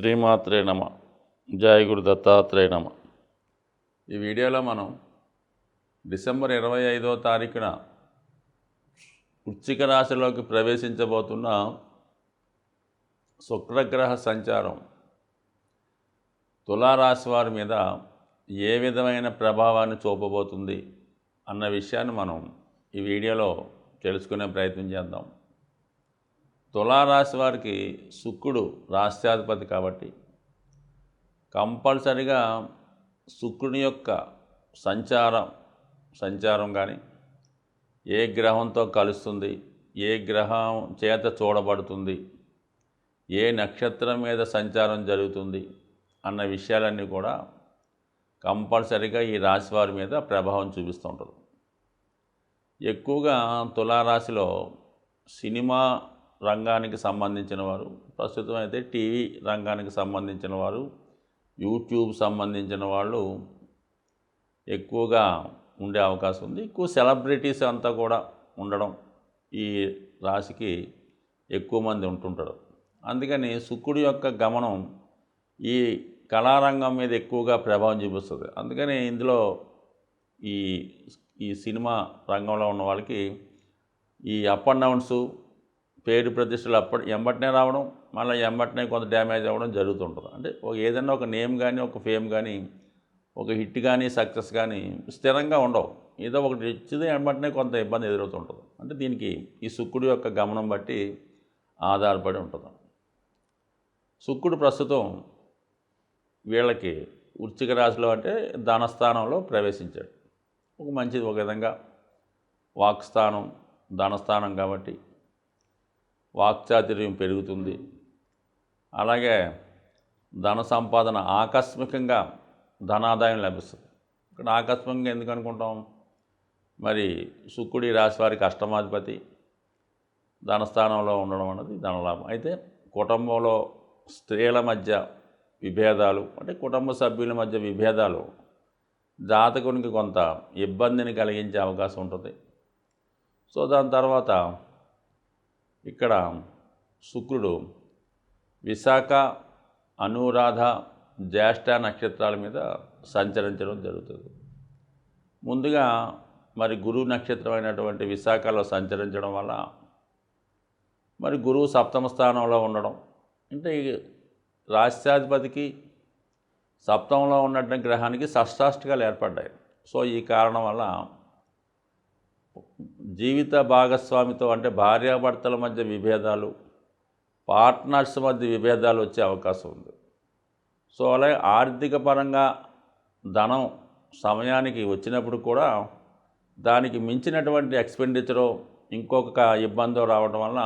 శ్రీమాత్రే నమ. జయ గురు దత్తాత్రేయ నమ. ఈ వీడియోలో మనం డిసెంబర్ 25వ తారీఖున వృశ్చిక రాశిలోకి ప్రవేశించబోతున్న శుక్రగ్రహ సంచారం తులారాశి వారి మీద ఏ విధమైన ప్రభావాన్ని చూపబోతుంది అన్న విషయాన్ని మనం ఈ వీడియోలో తెలుసుకునే ప్రయత్నం చేద్దాం. తులారాశి వారికి శుక్రుడు రాష్ట్రాధిపతి కాబట్టి కంపల్సరిగా శుక్రుని యొక్క సంచారం కానీ ఏ గ్రహంతో కలుస్తుంది, ఏ గ్రహం చేత చూడబడుతుంది, ఏ నక్షత్రం మీద సంచారం జరుగుతుంది అన్న విషయాలన్నీ కూడా కంపల్సరిగా ఈ రాశి వారి మీద ప్రభావం చూపిస్తూ ఉంటుంది. ఎక్కువగా తులారాశిలో సినిమా రంగానికి సంబంధించిన వారు, ప్రస్తుతం అయితే టీవీ రంగానికి సంబంధించిన వారు, యూట్యూబ్ సంబంధించిన వాళ్ళు ఎక్కువగా ఉండే అవకాశం ఉంది. ఎక్కువ సెలబ్రిటీస్ అంతా కూడా ఉండడం ఈ రాశికి ఎక్కువ మంది ఉంటుంటారు. అందుకని శుక్రుడి యొక్క గమనం ఈ కళారంగం మీద ఎక్కువగా ప్రభావం చూపిస్తుంది. అందుకని ఇందులో ఈ సినిమా రంగంలో ఉన్న వాళ్ళకి ఈ అప్ అండ్ డౌన్స్, పేరు ప్రతిష్టలు ఎంబటనే రావడం, మళ్ళీ ఎంబటనే కొంత డ్యామేజ్ అవ్వడం జరుగుతుంటుంది. అంటే ఏదైనా ఒక నేమ్ కానీ, ఒక ఫేమ్ కానీ, ఒక హిట్ కానీ, సక్సెస్ కానీ స్థిరంగా ఉండవు. ఏదో ఒకటి ఇచ్చితే ఎంబటనే కొంత ఇబ్బంది ఎదురవుతుంటుంది. అంటే దీనికి ఈ శుక్రుడి యొక్క గమనం బట్టి ఆధారపడి ఉంటుంది. శుక్రుడు ప్రస్తుతం వీళ్ళకి వృశ్చిక రాశిలో అంటే ధనస్థానంలో ప్రవేశించాడు. ఒక మంచిది, ఒక విధంగా వాక్స్థానం ధనస్థానం కాబట్టి వాక్చాతుర్యం పెరుగుతుంది. అలాగే ధన సంపాదన ఆకస్మికంగా ధనాదాయం లభిస్తుంది. ఇక్కడ ఆకస్మికంగా ఎందుకు అనుకుంటాం, మరి శుక్రుడి రాశి వారికి అష్టమాధిపతి ధనస్థానంలో ఉండడం అన్నది ధనలాభం. అయితే కుటుంబంలో స్త్రీల మధ్య విభేదాలు, అంటే కుటుంబ సభ్యుల మధ్య విభేదాలు జాతకునికి కొంత ఇబ్బందిని కలిగించే అవకాశం ఉంటుంది. సో దాని తర్వాత ఇక్కడ శుక్రుడు విశాఖ, అనురాధ, జ్యేష్ఠ నక్షత్రాల మీద సంచరించడం జరుగుతుంది. ముందుగా మరి గురువు నక్షత్రం అయినటువంటి విశాఖలో సంచరించడం వల్ల మరి గురువు సప్తమ స్థానంలో ఉండడం, అంటే రాష్ట్రాధిపతికి సప్తమంలో ఉన్నటువంటి గ్రహానికి షష్టాష్టకాలు ఏర్పడ్డాయి. సో ఈ కారణం వల్ల జీవిత భాగస్వామితో, అంటే భార్యాభర్తల మధ్య విభేదాలు, పార్ట్నర్స్ మధ్య విభేదాలు వచ్చే అవకాశం ఉంది. సో అలాగే ఆర్థిక పరంగా ధనం సమయానికి వచ్చినప్పుడు కూడా దానికి మించినటువంటి ఎక్స్పెండిచరో ఇంకొక ఇబ్బందో రావడం వల్ల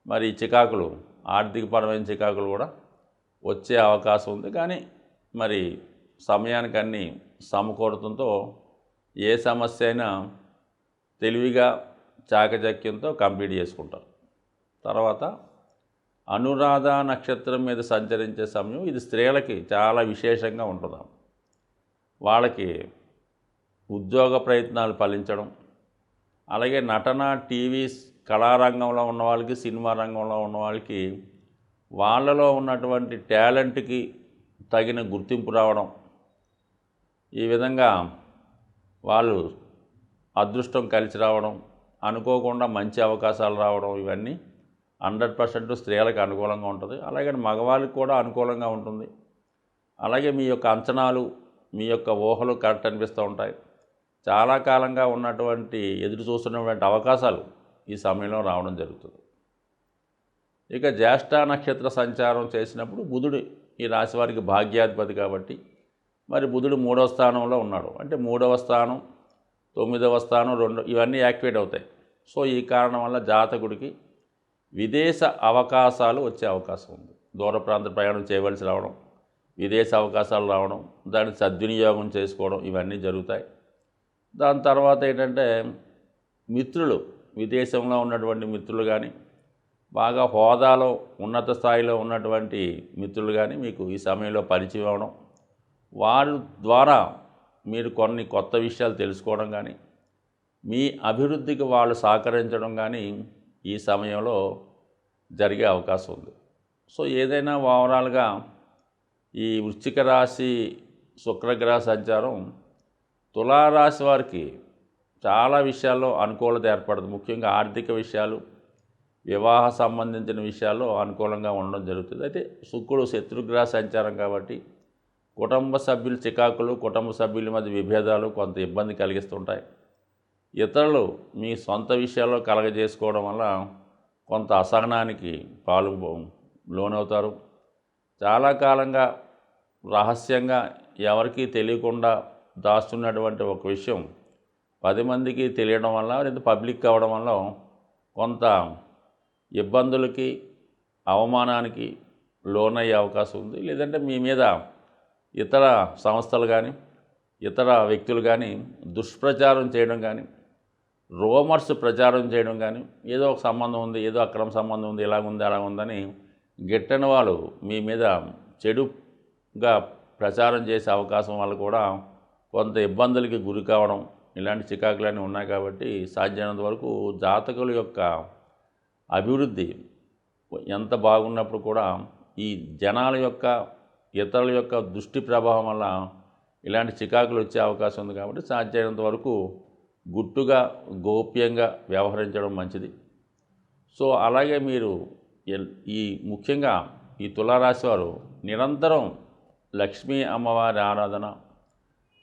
మరి చికాకులు, ఆర్థికపరమైన చికాకులు కూడా వచ్చే అవకాశం ఉంది. కానీ మరి సమయానికి అన్నీ సమకూరతంతో ఏ సమస్య అయినా తెలివిగా చాకచక్యంతో కంప్లీట్ చేసుకుంటారు. తర్వాత అనురాధ నక్షత్రం మీద సంచరించే సమయం ఇది స్త్రీలకి చాలా విశేషంగా ఉంటుంది. వాళ్ళకి ఉద్యోగ ప్రయత్నాలు ఫలించడం, అలాగే నటన, టీవీ, కళారంగంలో ఉన్న వాళ్ళకి, సినిమా రంగంలో ఉన్న వాళ్ళకి వాళ్ళలో ఉన్నటువంటి టాలెంట్కి తగిన గుర్తింపు రావడం, ఈ విధంగా వాళ్ళు అదృష్టం కలిసి రావడం, అనుకోకుండా మంచి అవకాశాలు రావడం, ఇవన్నీ 100% స్త్రీలకు అనుకూలంగా ఉంటుంది. అలాగే మగవాళ్ళకి కూడా అనుకూలంగా ఉంటుంది. అలాగే మీ యొక్క అంచనాలు, మీ యొక్క ఊహలు కరెక్ట్ అనిపిస్తూ ఉంటాయి. చాలా కాలంగా ఉన్నటువంటి ఎదురు చూస్తున్నటువంటి అవకాశాలు ఈ సమయంలో రావడం జరుగుతుంది. ఇక జ్యేష్ఠ నక్షత్ర సంచారం చేసినప్పుడు బుధుడు ఈ రాశి వారికి భాగ్యాధిపతి కాబట్టి మరి బుధుడు 3వ స్థానంలో ఉన్నాడు. అంటే 3వ స్థానం, 9వ స్థానం, 2 ఇవన్నీ యాక్టివేట్ అవుతాయి. సో ఈ కారణం వల్ల జాతకుడికి విదేశ అవకాశాలు వచ్చే అవకాశం ఉంది. దూర ప్రాంత ప్రయాణం చేయవలసి రావడం, విదేశ అవకాశాలు రావడం, దాన్ని సద్వినియోగం చేసుకోవడం, ఇవన్నీ జరుగుతాయి. దాని తర్వాత ఏంటంటే మిత్రులు, విదేశంలో ఉన్నటువంటి మిత్రులు కానీ, బాగా హోదాలో ఉన్నత స్థాయిలో ఉన్నటువంటి మిత్రులు కానీ మీకు ఈ సమయంలో పరిచయం అవ్వడం, వారి ద్వారా మీరు కొన్ని కొత్త విషయాలు తెలుసుకోవడం కానీ, మీ అభివృద్ధికి వాళ్ళు సహకరించడం కానీ ఈ సమయంలో జరిగే అవకాశం ఉంది. సో ఏదైనా ఓవరాల్గా ఈ వృశ్చిక రాశి శుక్రగ్రహ సంచారం తులారాశి వారికి చాలా విషయాల్లో అనుకూలత ఏర్పడుతుంది. ముఖ్యంగా ఆర్థిక విషయాలు, వివాహ సంబంధించిన విషయాల్లో అనుకూలంగా ఉండడం జరుగుతుంది. అయితే శుక్రుడు శత్రుగ్రహ సంచారం కాబట్టి కుటుంబ సభ్యుల చికాకులు, కుటుంబ సభ్యుల మధ్య విభేదాలు కొంత ఇబ్బంది కలిగిస్తుంటాయి. ఇతరులు మీ సొంత విషయాల్లో కలగజేసుకోవడం వల్ల కొంత అసహనానికి లోనవుతారు. చాలా కాలంగా రహస్యంగా ఎవరికీ తెలియకుండా దాస్తున్నటువంటి ఒక విషయం 10 మందికి తెలియడం వల్ల లేదా పబ్లిక్ అవ్వడం వల్ల కొంత ఇబ్బందులకి, అవమానానికి లోనయ్యే అవకాశం ఉంది. లేదంటే మీ మీద ఇతర సంస్థలు కానీ, ఇతర వ్యక్తులు కానీ దుష్ప్రచారం చేయడం కానీ, రూమర్స్ ప్రచారం చేయడం కానీ, ఏదో ఒక సంబంధం ఉంది, ఏదో అక్రమ సంబంధం ఉంది, ఇలాగుంది అలా ఉందని గిట్టని వాళ్ళు మీ మీద చెడుగా ప్రచారం చేసే అవకాశం వల్ల కూడా కొంత ఇబ్బందులకి గురి కావడం, ఇలాంటి చికాకులన్నీ ఉన్నాయి. కాబట్టి సాధ్యమైనంత వరకు జాతకుల యొక్క అభివృద్ధి ఎంత బాగున్నప్పుడు కూడా ఈ జనాల యొక్క, ఇతరుల యొక్క దృష్టి ప్రభావం వల్ల ఇలాంటి చికాకులు వచ్చే అవకాశం ఉంది. కాబట్టి సాధ్యమైనంత వరకు గుట్టుగా, గోప్యంగా వ్యవహరించడం మంచిది. సో అలాగే మీరు ముఖ్యంగా ఈ తులారాశి వారు నిరంతరం లక్ష్మీ అమ్మవారి ఆరాధన,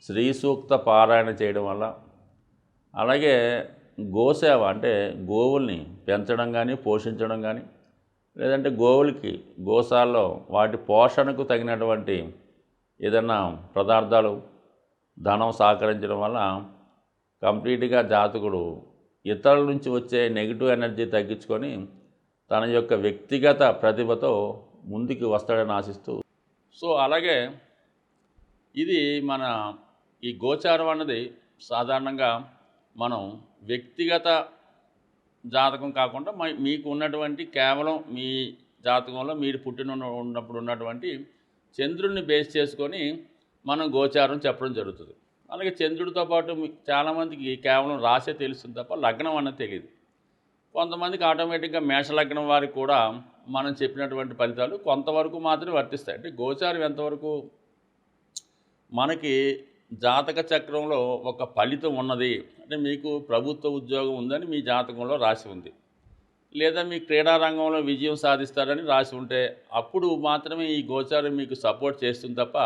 శ్రీ సూక్త పారాయణ చేయడం వల్ల, అలాగే గోసేవ అంటే గోవుల్ని పెంచడం కానీ, పోషించడం కానీ, లేదంటే గోశాలలో వాటి పోషణకు తగినటువంటి ఏదన్నా పదార్థాలు, ధనం సహకరించడం వల్ల కంప్లీట్గా జాతకుడు ఇతరుల నుంచి వచ్చే నెగిటివ్ ఎనర్జీ తగ్గించుకొని తన యొక్క వ్యక్తిగత ప్రతిభతో ముందుకు వస్తాడని ఆశిస్తూ, సో అలాగే ఇది మన ఈ గోచారం అన్నది సాధారణంగా మనం వ్యక్తిగత జాతకం కాకుండా మీకు ఉన్నటువంటి కేవలం మీ జాతకంలో మీరు ఉన్నప్పుడు ఉన్నటువంటి చంద్రుడిని బేస్ చేసుకొని మనం గోచారం చెప్పడం జరుగుతుంది. అలాగే చంద్రుడితో పాటు చాలామందికి కేవలం రాసే తెలుస్తుంది తప్ప లగ్నం అన్నది తెలియదు. కొంతమందికి ఆటోమేటిక్గా మేషలగ్నం వారికి కూడా మనం చెప్పినటువంటి ఫలితాలు కొంతవరకు మాత్రమే వర్తిస్తాయి. అంటే గోచారం ఎంతవరకు మనకి జాతక చక్రంలో ఒక ఫలితం ఉన్నది అంటే మీకు ప్రభుత్వ ఉద్యోగం ఉందని మీ జాతకంలో రాసి ఉంది, లేదా మీ క్రీడా రంగంలో విజయం సాధిస్తారని రాసి ఉంటే అప్పుడు మాత్రమే ఈ గోచారం మీకు సపోర్ట్ చేస్తుంది తప్ప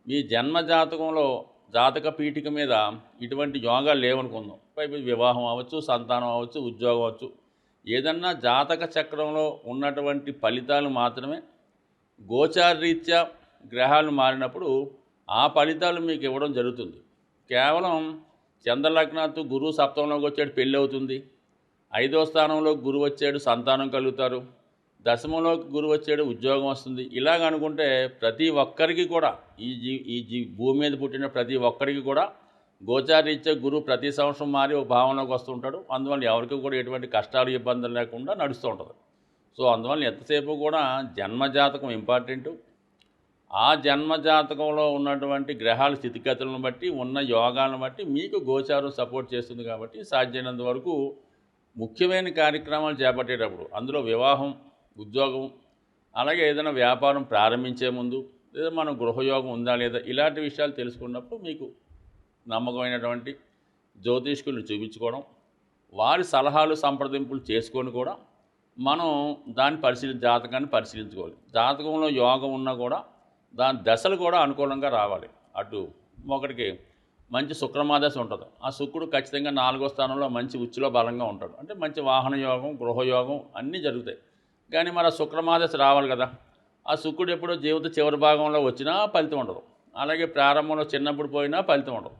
మీ జన్మ జాతకంలో జాతక పీఠిక మీద ఇటువంటి యోగాలు లేవనుకుందాం. పైపు వివాహం అవ్వచ్చు, సంతానం అవ్వచ్చు, ఉద్యోగం అవ్వచ్చు, ఏదన్నా జాతక చక్రంలో ఉన్నటువంటి ఫలితాలు మాత్రమే గోచారరీత్యా గ్రహాలు మారినప్పుడు ఆ ఫలితాలు మీకు ఇవ్వడం జరుగుతుంది. కేవలం చంద్రలగ్నాత్తు గురువు సప్తమంలోకి వచ్చాడు, పెళ్ళి అవుతుంది. 5వ స్థానంలో గురువు వచ్చాడు, సంతానం కలుగుతారు. దశమంలోకి గురువు వచ్చాడు, ఉద్యోగం వస్తుంది. ఇలాగ అనుకుంటే ప్రతి ఒక్కరికి కూడా ఈ భూమి మీద పుట్టిన ప్రతి ఒక్కరికి కూడా గోచారీత్యా గురువు ప్రతి సంవత్సరం మారి ఒక భావనలోకి వస్తుంటాడు. అందువల్ల ఎవరికి కూడా ఎటువంటి కష్టాలు, ఇబ్బందులు లేకుండా నడుస్తూ ఉంటుంది. సో అందువల్ల ఎంతసేపు కూడా జన్మజాతకం ఇంపార్టెంటు. ఆ జన్మజాతకంలో ఉన్నటువంటి గ్రహాల స్థితిగతులను బట్టి, ఉన్న యోగాలను బట్టి మీకు గోచారం సపోర్ట్ చేస్తుంది. కాబట్టి సాధ్యమైనంత వరకు ముఖ్యమైన కార్యక్రమాలు చేపట్టేటప్పుడు, అందులో వివాహం, ఉద్యోగం, అలాగే ఏదైనా వ్యాపారం ప్రారంభించే ముందు, లేదా మనం గృహయోగం ఉందా లేదా ఇలాంటి విషయాలు తెలుసుకున్నప్పుడు మీకు నమ్మకమైనటువంటి జ్యోతిష్కులను చూపించుకోవడం, వారి సలహాలు సంప్రదింపులు చేసుకొని కూడా మనం దాన్ని జాతకాన్ని పరిశీలించుకోవాలి. జాతకంలో యోగం ఉన్నా కూడా దాని దశలు కూడా అనుకూలంగా రావాలి. అటు ఒకటికి మంచి శుక్రమాదశ ఉంటుంది. ఆ శుక్రుడు ఖచ్చితంగా 4వ స్థానంలో మంచి ఉచ్చులో బలంగా ఉంటాడు. అంటే మంచి వాహన యోగం, గృహయోగం అన్నీ జరుగుతాయి. కానీ మరి ఆ శుక్రమాదశ రావాలి కదా. ఆ శుక్రుడు ఎప్పుడో జీవిత చివరి భాగంలో వచ్చినా ఫలితం ఉండదు, అలాగే ప్రారంభంలో చిన్నప్పుడు పోయినా ఫలితం ఉండదు.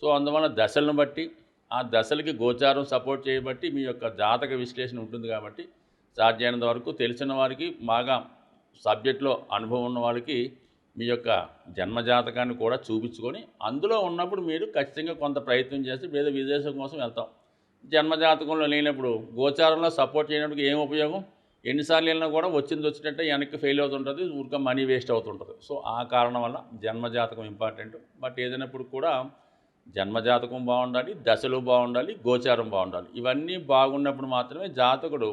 సో అందువల్ల దశలను బట్టి, ఆ దశలకి గోచారం సపోర్ట్ చేయబట్టి మీ యొక్క జాతక విశ్లేషణ ఉంటుంది. కాబట్టి సాధ్యమైనంత వరకు తెలిసిన వారికి, బాగా సబ్జెక్ట్లో అనుభవం ఉన్న వాళ్ళకి మీ యొక్క జన్మజాతకాన్ని కూడా చూపించుకొని అందులో ఉన్నప్పుడు మీరు ఖచ్చితంగా కొంత ప్రయత్నం చేస్తే ఏదో విదేశం కోసం వెళ్తాం. జన్మజాతకంలో లేనప్పుడు గోచారంలో సపోర్ట్ చేయడానికి ఏం ఉపయోగం? ఎన్నిసార్లు వెళ్ళినా కూడా వచ్చినట్టే వెనక్కి ఫెయిల్ అవుతుంటుంది, ఊరికే మనీ వేస్ట్ అవుతుంటుంది. సో ఆ కారణం వల్ల జన్మజాతకం ఇంపార్టెంట్. బట్ ఏదైనప్పుడు కూడా జన్మజాతకం బాగుండాలి, దశలు బాగుండాలి, గోచారం బాగుండాలి. ఇవన్నీ బాగున్నప్పుడు మాత్రమే జాతకుడు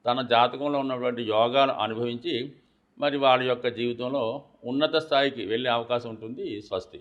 తన జాతకంలో ఉన్నటువంటి యోగాలు అనుభవించి మరి వాళ్ళ యొక్క జీవితంలో ఉన్నత స్థాయికి వెళ్ళే అవకాశం ఉంటుంది. స్వస్తి.